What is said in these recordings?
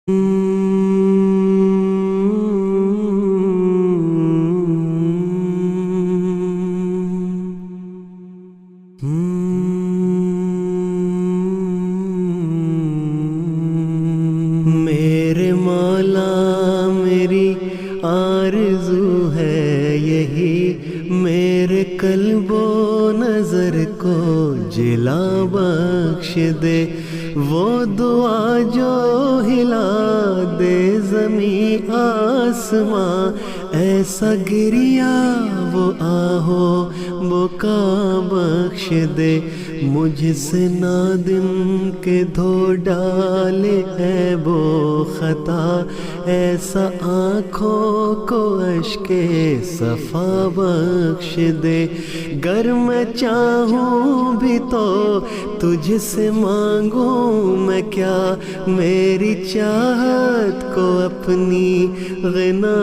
میرے مولا میری آرزو ہے یہی، میرے قلب و نظر کو جلا بخش دے، وہ دعا جو ہلا دے زمین آسماں، ایسا گریا وہ آہو بکا بخش دے، مجھ سے نادم کے دھو ڈالے عیب و خطا، ایسا آنکھوں کو اشک صفا بخش دے، گر میں چاہوں بھی تو تجھ سے مانگوں میں کیا، میری چاہت کو اپنی غنا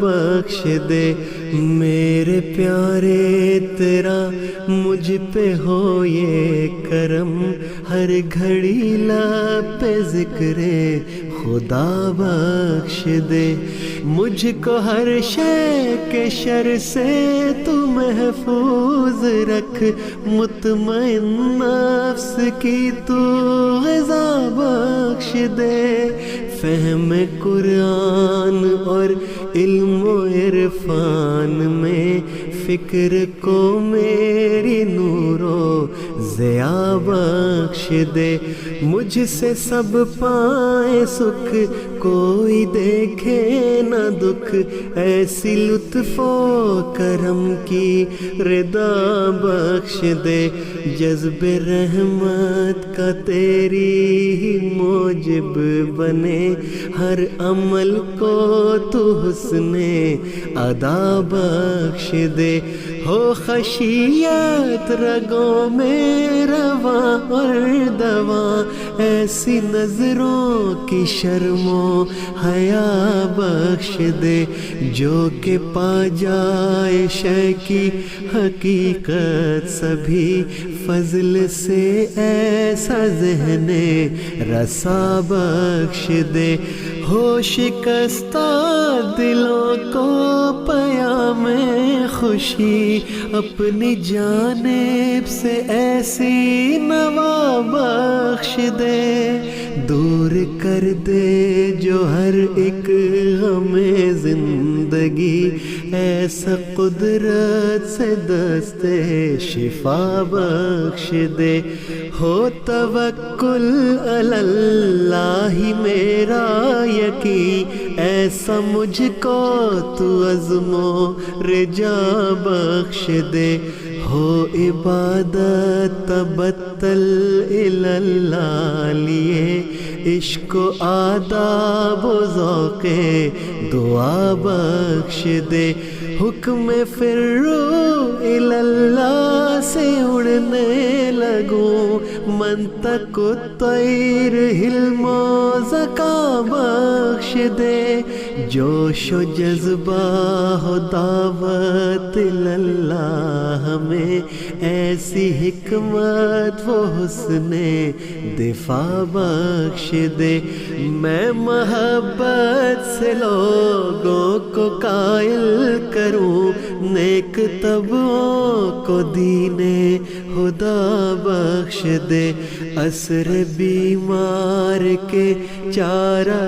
بخش دے، میرے پیارے تیرا مجھ پہ ہو یہ کرم، ہر گھڑی لب پہ ذکر خدا بخش دے، مجھ کو ہر شے کے شر سے تو محفوظ رکھ، مطمئن نفس کی تو غذا بخش دے، فہم قرآن اور علم و عرفان میں فکر کو میری نور و ضیاء بخش دے، مجھ سے سب پائیں سکھ کوئی دیکھے نہ دکھ، ایسی لطف و کرم کی رضا بخش دے، جذب رحمت کا تیری ہی موجب بنے، ہر عمل کو تو حسن ادا بخش دے، ہو خشیت رگوں میں رواں اور دواں، ایسی نظروں کی شرم و حیا بخش دے، جو کہ پا جائے شے کی حقیقت سبھی، فضل سے ایسا ذہن رسا بخش دے، ہو شکستہ دلوں کو پیام خوشی، اپنی جانب سے ایسی نوا بخش دے، دور کر دے جو ہر ایک غم زندگی، ایسا قدرت سے دست شفا بخش دے، ہو توکل علی اللہ میرا یقین، ایسا مجھ کو تو عزم و رجا بخش دے، ہو عبادت تبتل الی اللہ لیے، عشق و آداب و ذوق دعا بخش دے، حکم فرو الی اللہ سے اڑنے لگوں، منطق الطیر حلم و ذکا بخش دے، جوش و جذبہ ہو دعوت اللہ ہمیں، ایسی حکمت و حسن دفاع بخش دے، میں محبت سے لوگوں کو قائل کروں، نیک طبعوں کو دین خدا بخش دے، عصر بیمار کے چارہ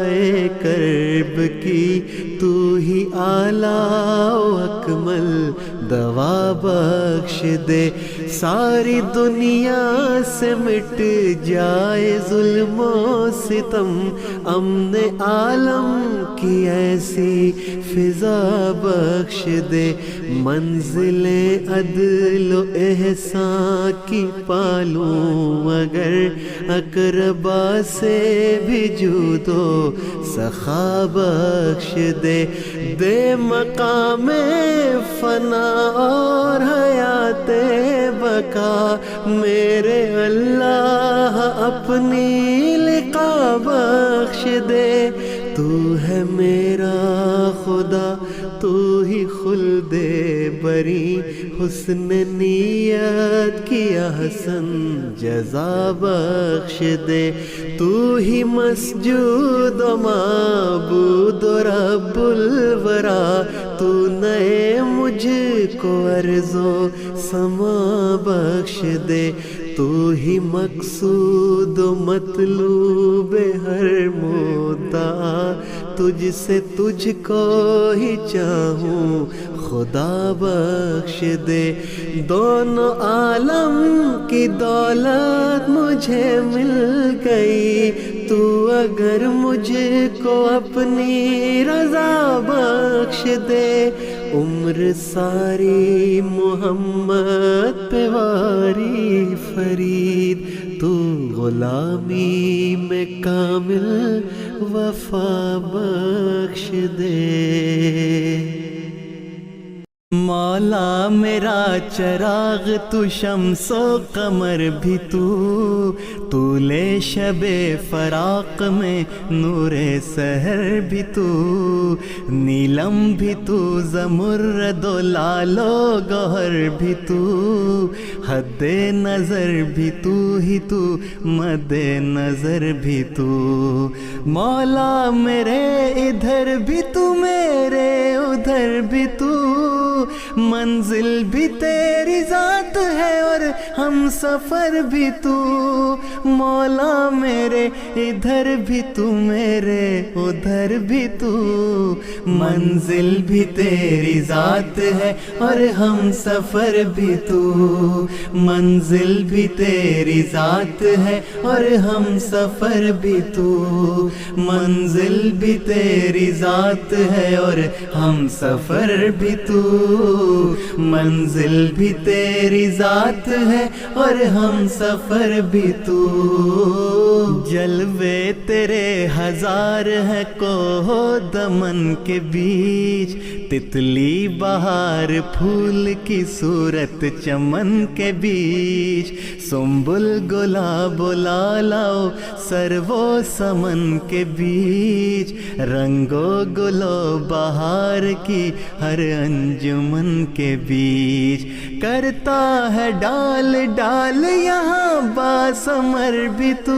کرب کی تو ہی اعلیٰ و اکمل دوا بخش دے، ساری دنیا سے مٹ جائے ظلم و ستم، امن عالم کی ایسی فضا بخش دے، منزل عدل و احسان کی پالوں اگر، اقربا سے بھی جود و سخا بخش دے، دے مقام فنا اور حیات بقا، میرے اللہ اپنی لقا بخش دے، تو ہے میرا خدا تو ہی خلد بری حسن نیت کی احسن جزا بخش دے. تو ہی مسجود و معبود و رب الورا، تو نئے مجھ کو عرض و سما بخش دے. تو ہی مقصود و مطلوب ہر مدعا، تجھ سے تجھ کو ہی چاہوں خدا بخش دے. دونوں عالم کی دولت مجھے مل گئی، تو اگر مجھ کو اپنی رضا بخش دے. عمر ساری محمد پہ واری فرید، تو غلامی میں کامل وفا بخش دے. مولا میرا چراغ تو شمس و قمر بھی تو لے شب فراق میں نور سحر بھی تو، نیلم بھی تو، زمرد و لال و گوہر بھی تو، حد نظر بھی تو ہی تو، مد نظر بھی تو. مولا میرے ادھر بھی تو، میرے ادھر بھی تو، منزل بھی تیری ذات ہے اور ہم سفر بھی تو. مولا میرے ادھر بھی تو، میرے ادھر بھی تو، منزل بھی تیری ذات ہے اور ہم سفر بھی تو. منزل بھی تیری ذات ہے اور ہم سفر بھی تو. منزل بھی تیری ذات ہے اور ہم سفر بھی تو. منزل بھی تیری ذات ہے اور ہم سفر بھی تو. جلوے تیرے ہزار ہے کوہ دمن کے بیچ، تتلی بہار پھول کی صورت چمن کے بیچ، سنبل گلاب و لالاؤ سرو سمن کے بیچ، رنگو گلو بہار کی ہر انجمن کے بیچ. کرتا ہے ڈال ڈال یہاں باسمر بھی تو.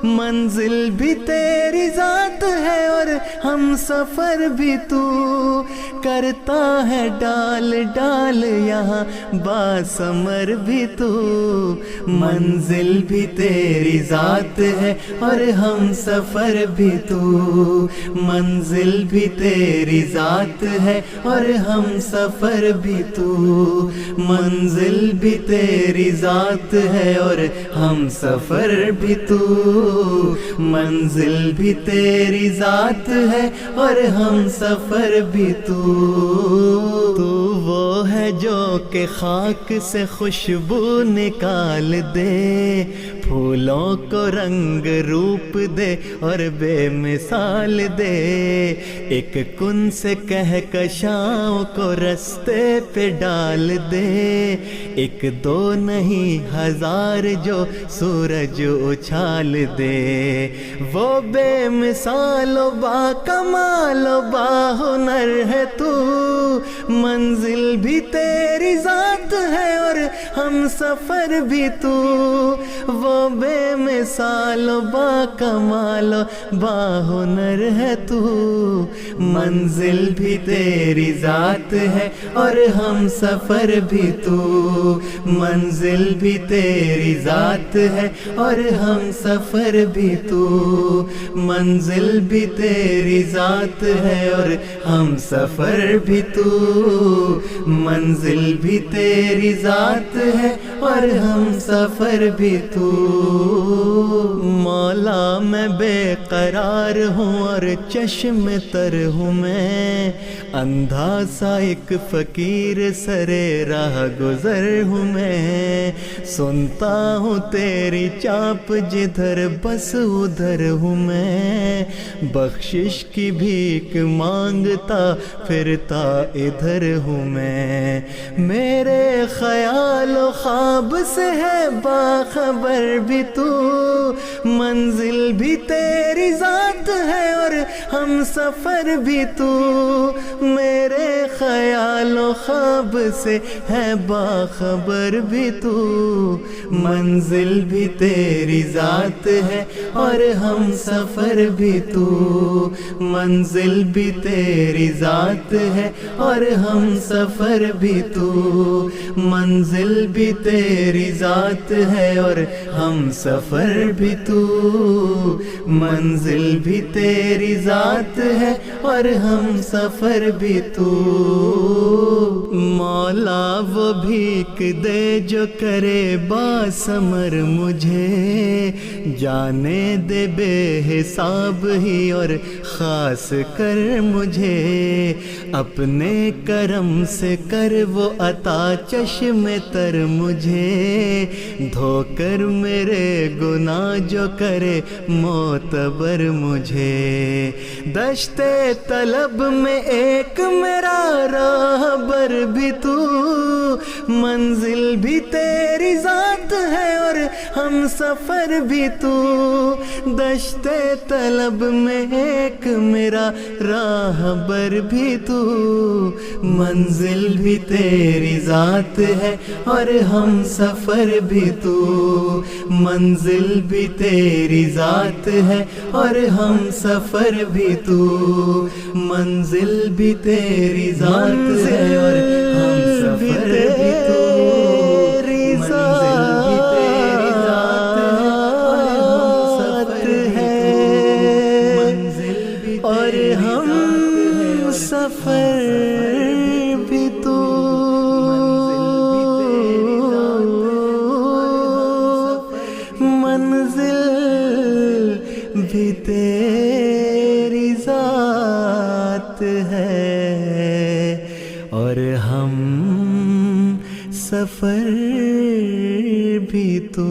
منزل بھی تیری ذات ہے اور ہم سفر بھی تو. کرتا ہے ڈال ڈال یہاں باسمر بھی تو. منزل بھی تیری ذات ہے اور ہم سفر بھی تو. منزل بھی تیری ذات ہے اور ہم سفر بھی تو. منزل بھی تیری ذات ہے اور ہم سفر بھی تو. منزل بھی تیری ذات ہے اور ہم سفر بھی تو. تو وہ ہے جو کہ خاک سے خوشبو نکال دے، پھولوں کو رنگ روپ دے اور بے مثال دے. ایک کن سے کہکشاؤں کو رستے پہ ڈال دے، ایک دو نہیں ہزار جو سورج اچھال دے. وہ بے مثال و با کمال و با ہنر ہے تو. منزل بھی تیری ذات ہے اور ہم سفر بھی تو. وہ بے مثال و با کمال و با ہنر ہے تو. منزل بھی تیری ذات ہے اور ہم سفر بھی تو. منزل بھی تیری ذات ہے اور ہم سفر بھی تو. منزل بھی تیری ذات ہے اور ہم سفر بھی تو. منزل بھی تیری ذات ہے اور ہم سفر بھی تو. مولا میں بے قرار ہوں اور چشم تر ہوں میں، اندھا سا ایک فقیر سرے راہ گزر ہوں میں. سنتا ہوں تیری چاپ جدھر بس ادھر ہوں میں، بخشش کی بھیک مانگتا پھرتا ادھر ہوں میں. میرے خیال و خواب سے ہے باخبر بھی تو. منزل منزل بھی تیری ذات ہے اور ہم سفر بھی تو، میرے خیال و خواب سے ہے باخبر بھی تو، منزل بھی تیری ذات ہے اور ہم سفر بھی تو، منزل بھی تیری ذات ہے اور ہم سفر بھی تو، منزل بھی تیری ذات ہے اور ہم سفر بھی تو، منزل بھی تیری ذات ہے اور ہم سفر بھی تو، مولا وہ بھیک دے جو کرے باثمر مجھے، جانے دے بے حساب ہی اور خاص کر مجھے، اپنے کرم سے کر وہ عطا چشم تر مجھے، دھو کر میرے گناہ جو کرے معتبر مجھے، دشت طلب میں ایک میرا راہبر بھی تو، منزل بھی تیری ذات ہے اور ہم سفر بھی تو، دشت طلب میں ایک میرا راہبر بھی تو، منزل بھی تیری ذات ہے اور ہم سفر بھی تو، منزل بھی تیری ذات ہے اور ہم سفر بھی تو، منزل بھی تیری ذات ہے اور ہم سفر بھی تو، اور ہم سفر بھی تو، منزل بھی تیری ذات ہے اور ہم سفر بھی تو۔